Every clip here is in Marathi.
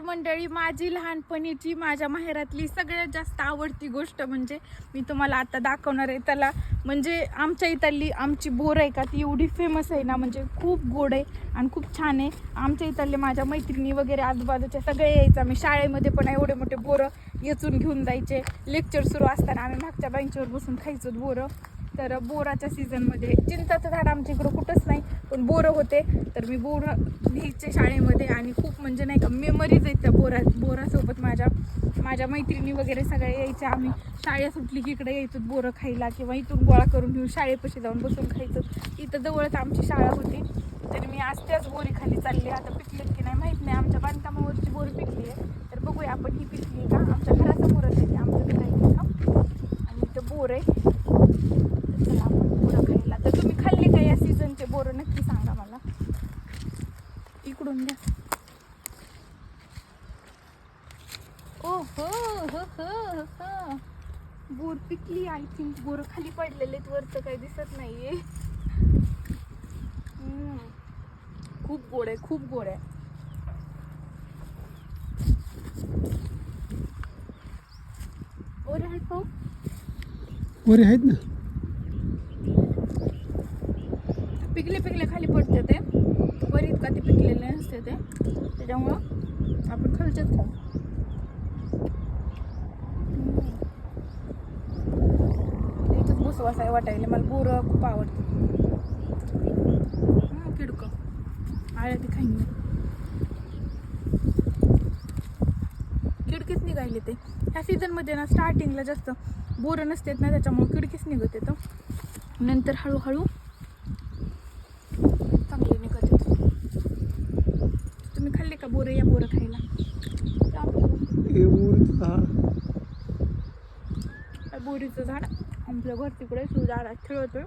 मंडळी, माझी लहानपणीची माझ्या माहेरातली सगळ्यात जास्त आवडती गोष्ट म्हणजे मी तुम्हाला आता दाखवणार आहे. त्याला म्हणजे आमच्या इथली आमची बोर आहे का ती एवढी फेमस आहे ना, म्हणजे खूप गोड आहे आणि खूप छान आहे. आमच्या इथले माझ्या मैत्रिणी वगैरे आजूबाजूच्या सगळे यायचं. आम्ही शाळेमध्ये पण एवढे मोठे बोरं येचून घेऊन जायचे. लेक्चर सुरू असताना आम्ही मागच्या बेंचवर बसून खायचो बोरं. तर बोराच्या सीझनमध्ये चिंचाचं झाड आमच्या इकडं कुठंच नाही, पण बोरं होते. तर मी बोरं घ्यायचे शाळेमध्ये आणि खूप म्हणजे नाही का मेमरीज आहेत त्या बोरासोबत. माझ्या मैत्रिणी वगैरे सगळ्या यायच्या. आम्ही शाळा सुटली की इकडे यायचो बोरं खायला, किंवा इथून गोळा करून घेऊन शाळेपाशी जाऊन बसून खायचो. इथं जवळच आमची शाळा होती. तर मी आज त्याच बोरी खाली चालले. आता पिकलेत की नाही माहीत नाही. आमच्या बांधकामावरची बोर पिकली आहे. तर बघूया आपण ही पिकली का. आमच्या घरासमोरच आहे, आमचं घर आहे का, आणि इथं बोर आहे. चला आपण बोरं खायला. तर तुम्ही खाल्ले का या सीझनचे बोरं, नक्की सांगा मला. इकडून द्या. ओ हो हो हो हो, बोर पिकली. आय थिंक बोरं खाली पडलेले, वरचं काही दिसत नाहीये. खूप गोड आहे, खूप गोड आहे. ओरे आहेत पाहू, वरे आहेत ना. पिकले खाली पडते ते. वरीत का ते पिकलेले नसते ते, त्याच्यामुळं आपण खालचेच खाऊ. इथंच बसवास आहे वाटायला. मला बोरं खूप आवडतं. किडकं आळ्या ती खाईन मी. खिडकीच निघायले ते. ह्या सीझनमध्ये ना स्टार्टिंगला जास्त बोरं नसतात ना, त्याच्यामुळे खिडकीच निघत येतं. नंतर हळूहळू चांगले निघत येतं. तुम्ही खाल्ले का बोरं? या बोरं खायला. हे बोरीचं झाड. बोरीचं झाड आमच्या घर तिकडे झाडात खेळतोय.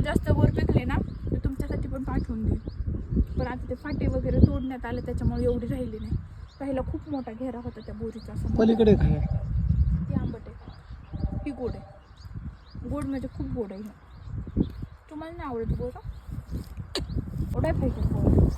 जास्त बोर पिकले ना तर तुमच्यासाठी पण पाठवून देईल. पण आता ते फाटे वगैरे तोडण्यात आले, त्याच्यामुळे एवढी राहिली नाही. पहिला खूप मोठा घेरा होता त्या बोरीचा. पलीकडे खाय. ती आंबट आहे, ही गोड आहे. गोड म्हणजे खूप गोड आहे. तुम्हाला नाही आवडत बोरं? एवढ्या पाहिजे बोरं.